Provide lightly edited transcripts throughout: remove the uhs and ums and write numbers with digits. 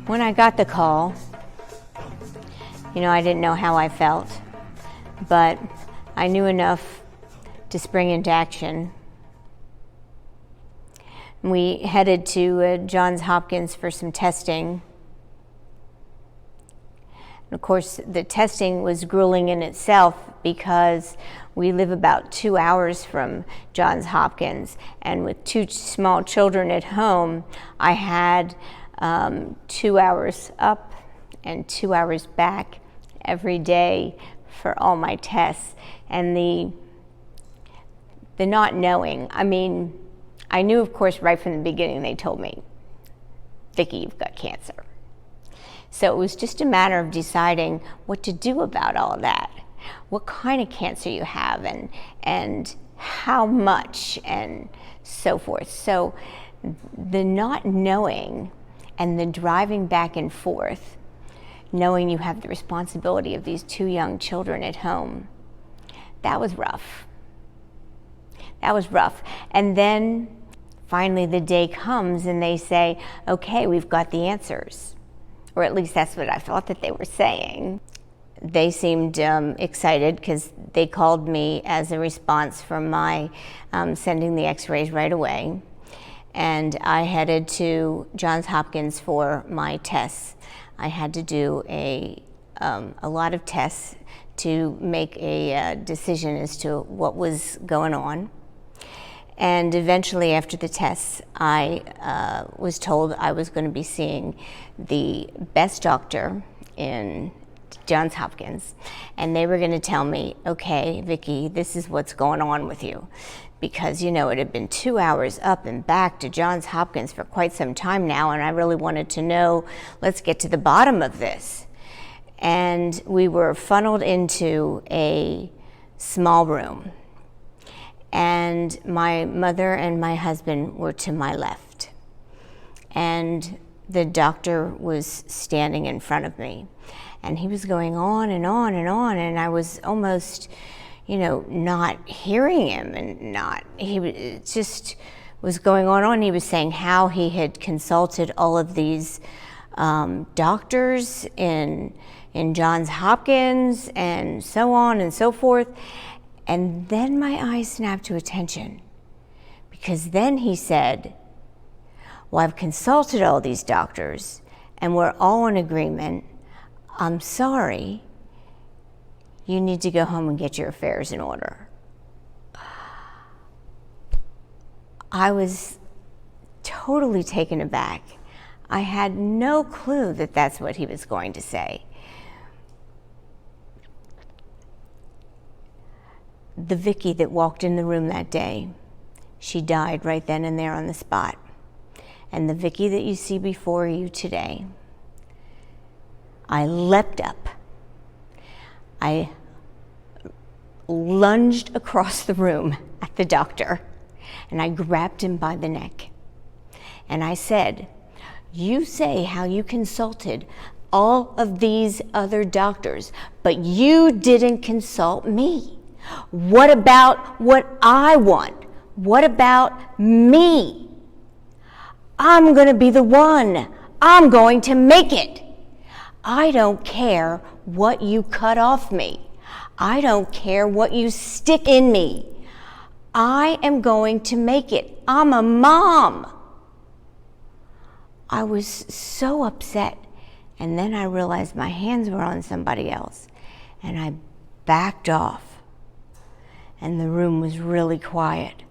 When I got the call, I didn't know how I felt, but I knew enough to spring into action. We headed to Johns Hopkins for some testing. Of course, the testing was grueling in itself because we live about 2 hours from Johns Hopkins, and with 2 small children at home, I had 2 hours up and 2 hours back every day for all my tests. And the not knowing, I knew, of course, right from the beginning. They told me, Viki, you've got cancer. So it was just a matter of deciding what to do about all of that, what kind of cancer you have, and how much, and so forth. So the not knowing and the driving back and forth, knowing you have the responsibility of these 2 young children at home, that was rough. That was rough. And then finally the day comes and they say, okay, we've got the answers. Or at least that's what I thought that they were saying. They seemed excited because they called me as a response from my sending the x-rays right away. And I headed to Johns Hopkins for my tests. I had to do a lot of tests to make a decision as to what was going on. And eventually, after the tests, I was told I was going to be seeing the best doctor in Johns Hopkins, and they were going to tell me, okay, Viki, this is what's going on with you. Because, it had been 2 hours up and back to Johns Hopkins for quite some time now, and I really wanted to know, let's get to the bottom of this. And we were funneled into a small room. And my mother and my husband were to my left. And the doctor was standing in front of me. And he was going on and on and on, and I was almost, not hearing him, and it just was going on. He was saying how he had consulted all of these doctors in Johns Hopkins and so on and so forth. And then my eyes snapped to attention, because then he said, well, I've consulted all these doctors and we're all in agreement. I'm sorry, you need to go home and get your affairs in order. I was totally taken aback. I had no clue that that's what he was going to say. The Viki that walked in the room that day, she died right then and there on the spot. And the Viki that you see before you today, I leapt up. I lunged across the room at the doctor, and I grabbed him by the neck. And I said, you say how you consulted all of these other doctors, but you didn't consult me. What about what I want? What about me? I'm going to be the one. I'm going to make it. I don't care what you cut off me. I don't care what you stick in me. I am going to make it. I'm a mom. I was so upset, and then I realized my hands were on somebody else, and I backed off. And the room was really quiet.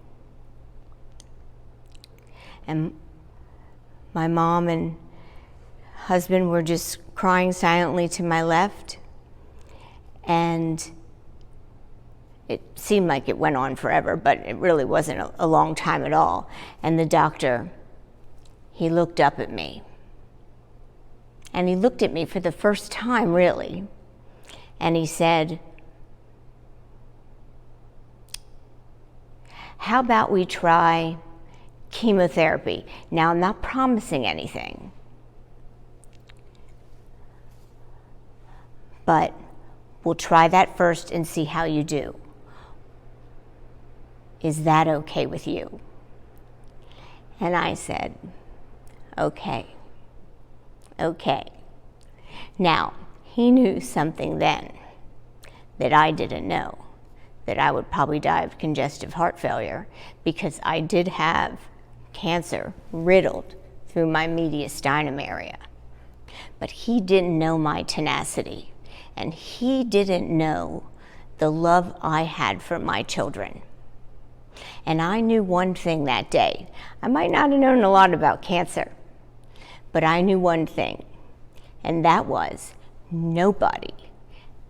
And my mom and husband were just crying silently to my left. And it seemed like it went on forever, but it really wasn't a long time at all. And the doctor, he looked up at me. And he looked at me for the first time, really. And he said, how about we try chemotherapy? Now, I'm not promising anything, but we'll try that first and see how you do. Is that okay with you? And I said, okay. Now, he knew something then that I didn't know, that I would probably die of congestive heart failure, because I did have cancer riddled through my mediastinum area. But he didn't know my tenacity, and he didn't know the love I had for my children. And I knew one thing that day. I might not have known a lot about cancer, but I knew one thing, and that was nobody,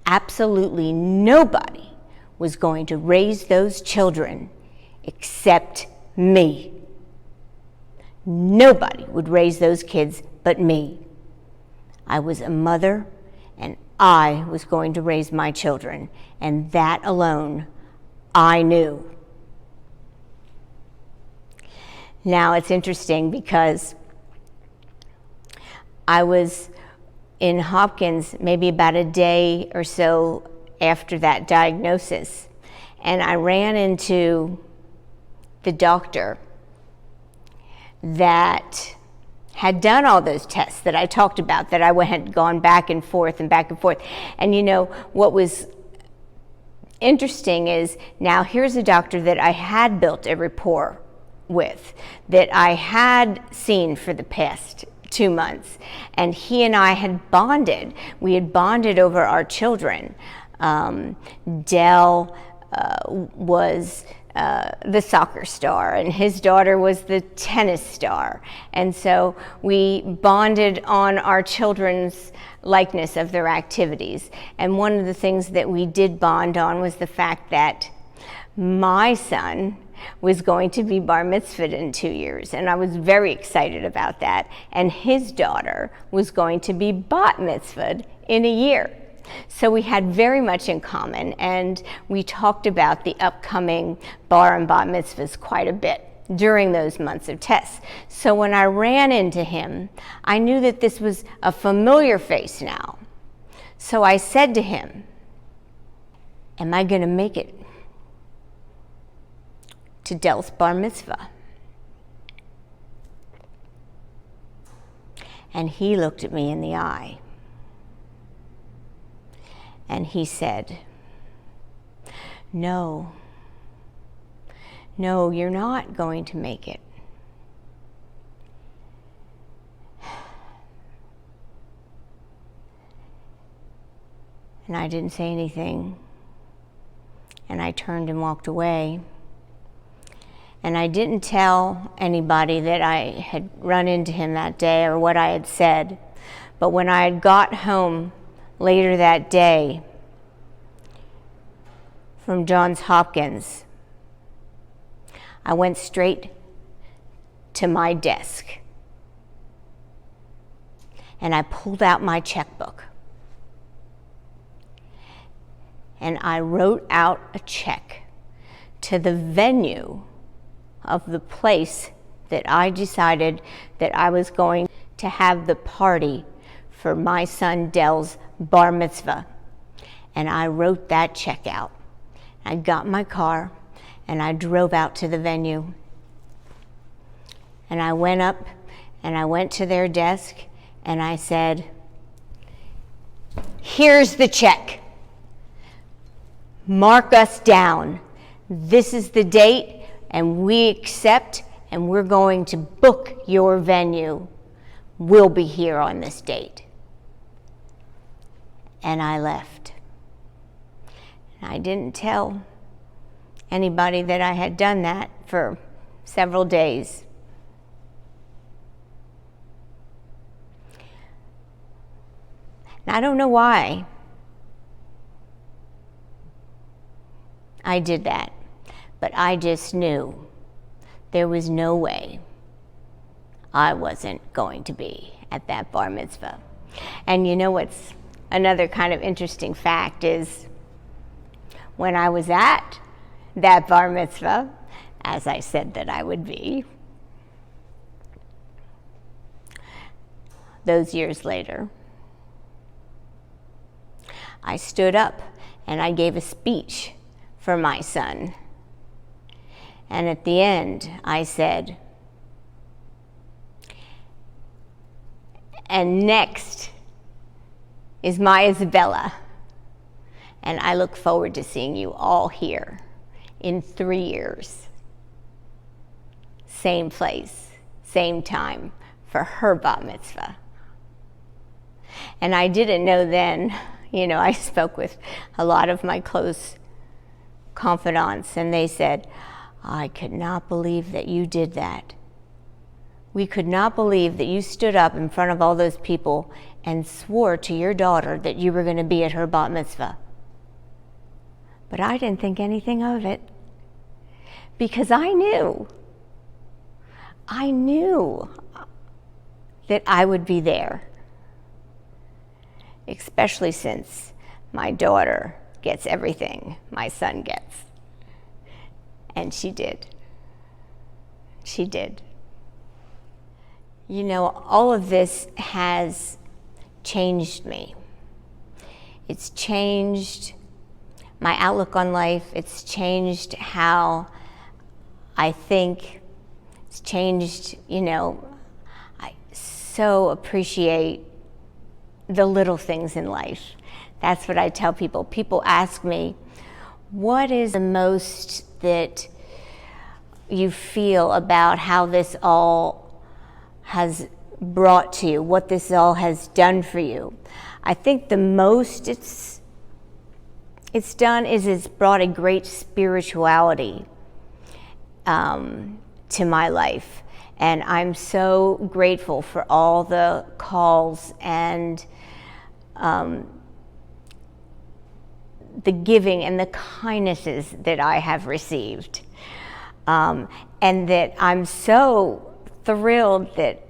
absolutely nobody, was going to raise those children except me. Nobody would raise those kids but me. I was a mother, and I was going to raise my children, and that alone I knew. Now, it's interesting because I was in Hopkins maybe about a day or so after that diagnosis, and I ran into the doctor that had done all those tests that I talked about, that I had gone back and forth. And you know, what was interesting is, now here's a doctor that I had built a rapport with, that I had seen for the past 2 months, and he and I had bonded. We had bonded over our children. Dell was the soccer star, and his daughter was the tennis star, and so we bonded on our children's likeness of their activities. And one of the things that we did bond on was the fact that my son was going to be bar mitzvahed in 2 years, and I was very excited about that, and his daughter was going to be bat mitzvahed in a year. So we had very much in common, and we talked about the upcoming bar and bat mitzvahs quite a bit during those months of tests. So when I ran into him, I knew that this was a familiar face now. So I said to him, am I going to make it to Dell's bar mitzvah? And he looked at me in the eye, and he said, no, you're not going to make it. And I didn't say anything, and I turned and walked away. And I didn't tell anybody that I had run into him that day or what I had said. But when I had got home later that day from Johns Hopkins, I went straight to my desk, and I pulled out my checkbook, and I wrote out a check to the venue of the place that I decided that I was going to have the party for my son Dell's bar mitzvah. And I wrote that check out. I got my car and I drove out to the venue. And I went up and I went to their desk and I said, here's the check. Mark us down. This is the date, and we accept, and we're going to book your venue. We'll be here on this date. And I left. And I didn't tell anybody that I had done that for several days. And I don't know why I did that. But I just knew there was no way I wasn't going to be at that bar mitzvah. And you know what's another kind of interesting fact is, when I was at that bar mitzvah, as I said that I would be, those years later, I stood up and I gave a speech for my son. And at the end, I said, And next is my Isabella. And I look forward to seeing you all here in 3 years. Same place, same time for her bat mitzvah. And I didn't know then, I spoke with a lot of my close confidants, and they said, I could not believe that you did that. We could not believe that you stood up in front of all those people and swore to your daughter that you were going to be at her bat mitzvah. But I didn't think anything of it, because I knew that I would be there, especially since my daughter gets everything my son gets. And she did. She did. All of this has changed me. It's changed my outlook on life. It's changed how I think. It's changed, I so appreciate the little things in life. That's what I tell people. People ask me, what is the most that you feel about how this all has brought to you, what this all has done for you? I think the most it's done is it's brought a great spirituality to my life. And I'm so grateful for all the calls and the giving and the kindnesses that I have received. And that I'm so thrilled that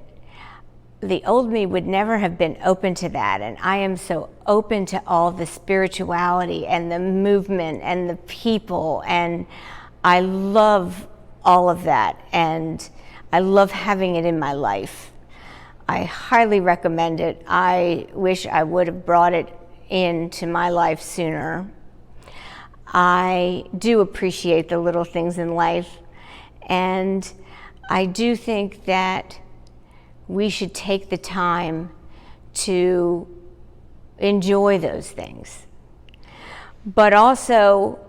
the old me would never have been open to that. And I am so open to all the spirituality and the movement and the people. And I love all of that. And I love having it in my life. I highly recommend it. I wish I would have brought it into my life sooner. I do appreciate the little things in life. And I do think that we should take the time to enjoy those things. But also,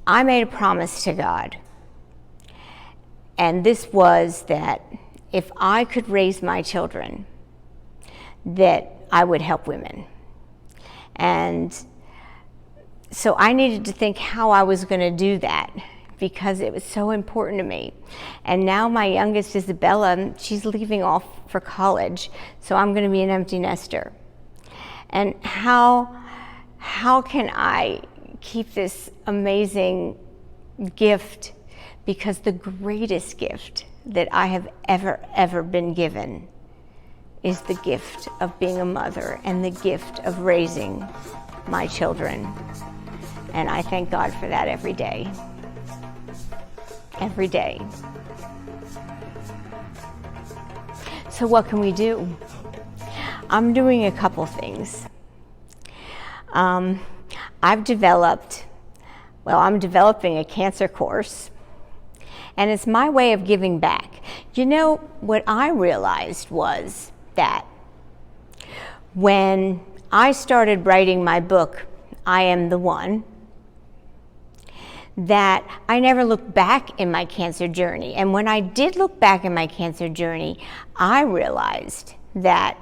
I made a promise to God. And this was that if I could raise my children, that I would help women. And so I needed to think how I was going to do that, because it was so important to me. And now my youngest, Isabella, she's leaving off for college, so I'm going to be an empty nester. And how can I keep this amazing gift? Because the greatest gift that I have ever been given is the gift of being a mother and the gift of raising my children. And I thank God for that every day. Every day. So what can we do? I'm doing a couple things. I'm developing a cancer course, and it's my way of giving back. What I realized was that when I started writing my book, I Am the One, that I never looked back in my cancer journey. And when I did look back in my cancer journey, I realized that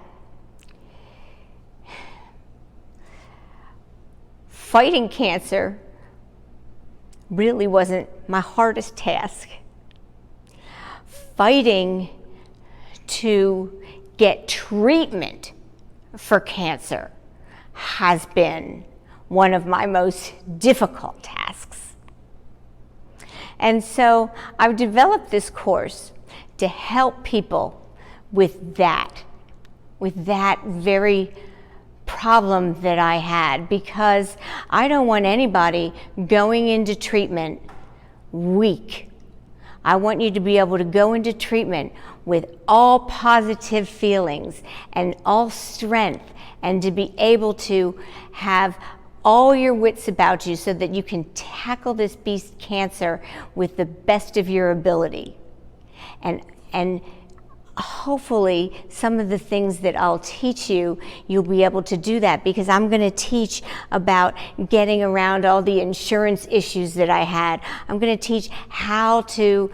fighting cancer really wasn't my hardest task. Fighting to get treatment for cancer has been one of my most difficult tasks. And so I've developed this course to help people with that very problem that I had, because I don't want anybody going into treatment weak. I want you to be able to go into treatment with all positive feelings and all strength, and to be able to have all your wits about you so that you can tackle this beast cancer with the best of your ability. And hopefully some of the things that I'll teach you, you'll be able to do that, because I'm going to teach about getting around all the insurance issues that I had. I'm going to teach how do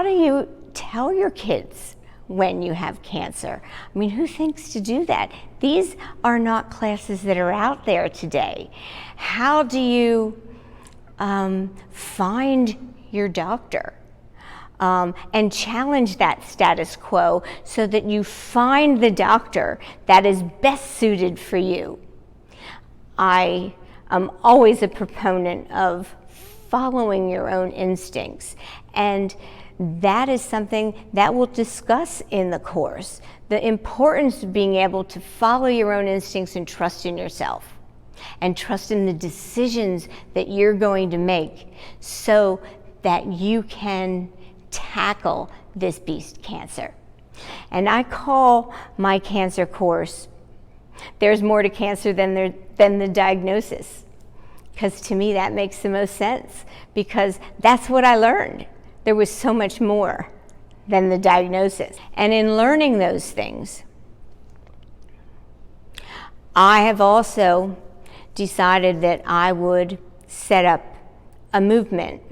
you tell your kids when you have cancer? I mean, who thinks to do that? These are not classes that are out there today. How do you find your doctor? And challenge that status quo so that you find the doctor that is best suited for you. I am always a proponent of following your own instincts, and that is something that we'll discuss in the course. The importance of being able to follow your own instincts and trust in yourself, and trust in the decisions that you're going to make so that you can tackle this beast, cancer. And I call my cancer course, There's More to Cancer Than the Diagnosis, because to me that makes the most sense, because that's what I learned. There was so much more than the diagnosis. And in learning those things, I have also decided that I would set up a movement.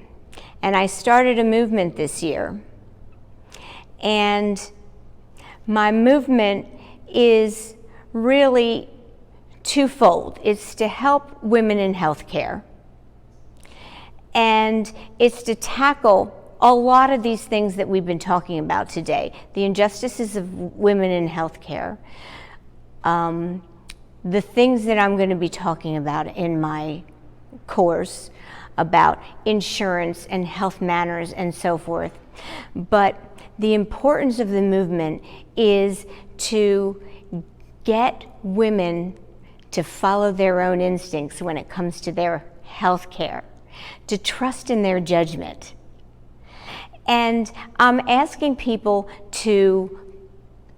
And I started a movement this year. And my movement is really twofold. It's to help women in healthcare, and it's to tackle a lot of these things that we've been talking about today, the injustices of women in healthcare, the things that I'm going to be talking about in my course about insurance and health manners and so forth. But the importance of the movement is to get women to follow their own instincts when it comes to their health care, to trust in their judgment. And I'm asking people to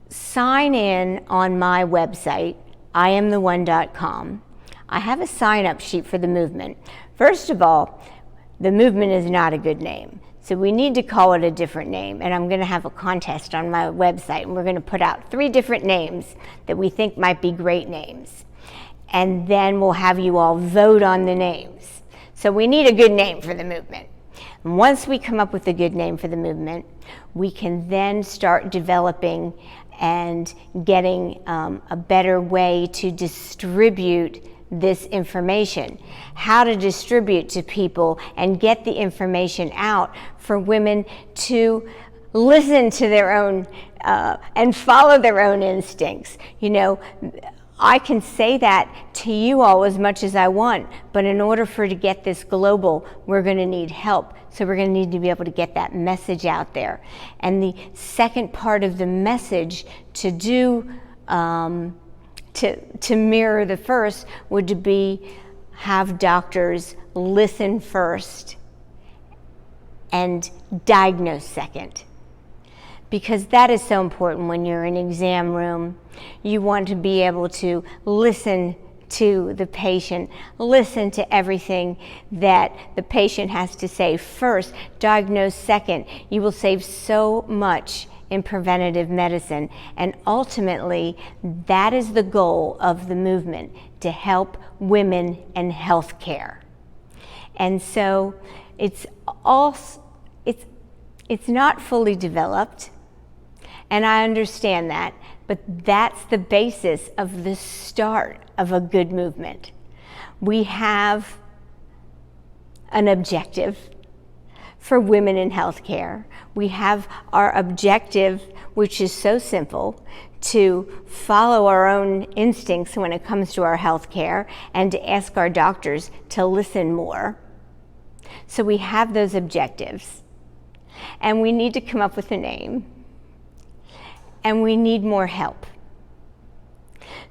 sign in on my website, IamTheOne.com. I have a sign-up sheet for the movement. First of all, the movement is not a good name, so we need to call it a different name, and I'm going to have a contest on my website, and we're going to put out 3 different names that we think might be great names, and then we'll have you all vote on the names. So we need a good name for the movement. And once we come up with a good name for the movement, we can then start developing and getting a better way to distribute this information, how to distribute to people and get the information out for women to listen to their own and follow their own instincts. You know, I can say that to you all as much as I want, but in order for to get this global, we're going to need help. So we're going to need to be able to get that message out there. And the second part of the message to do to mirror the first would be have doctors listen first and diagnose second, because that is so important when you're in an exam room. You want to be able to listen to the patient, listen to everything that the patient has to say first, diagnose second. You will save so much in preventative medicine, and ultimately that is the goal of the movement, to help women in healthcare. And so it's not fully developed, and I understand that, but that's the basis of the start of a good movement. We have an objective for women in healthcare. We have our objective, which is so simple, to follow our own instincts when it comes to our healthcare and to ask our doctors to listen more. So we have those objectives, and we need to come up with a name, and we need more help.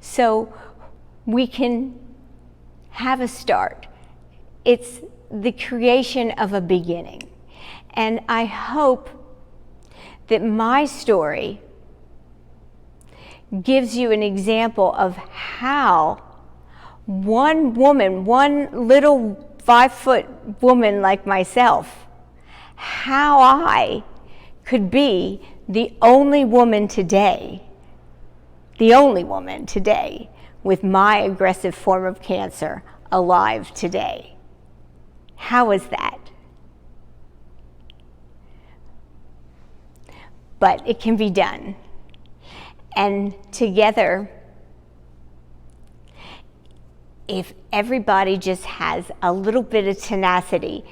So we can have a start. It's the creation of a beginning. And I hope that my story gives you an example of how one woman, one little 5-foot woman like myself, how I could be the only woman today with my aggressive form of cancer alive today. How is that? But it can be done. And together, if everybody just has a little bit of tenacity,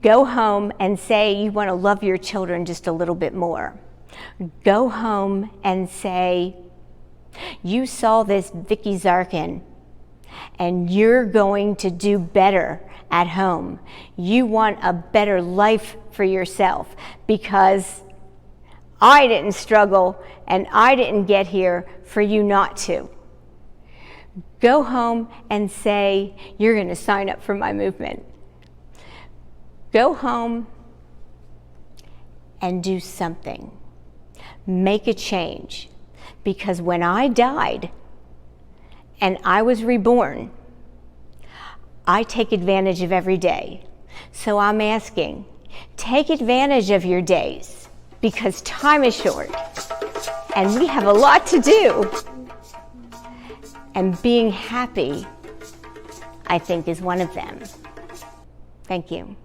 go home and say you want to love your children just a little bit more. Go home and say, you saw this Viki Zarken, and you're going to do better at home. You want a better life for yourself, because I didn't struggle and I didn't get here for you not to. Go home and say, you're going to sign up for my movement. Go home and do something. Make a change. Because when I died and I was reborn, I take advantage of every day. So I'm asking, take advantage of your days, because time is short and we have a lot to do. And being happy, I think, is one of them. Thank you.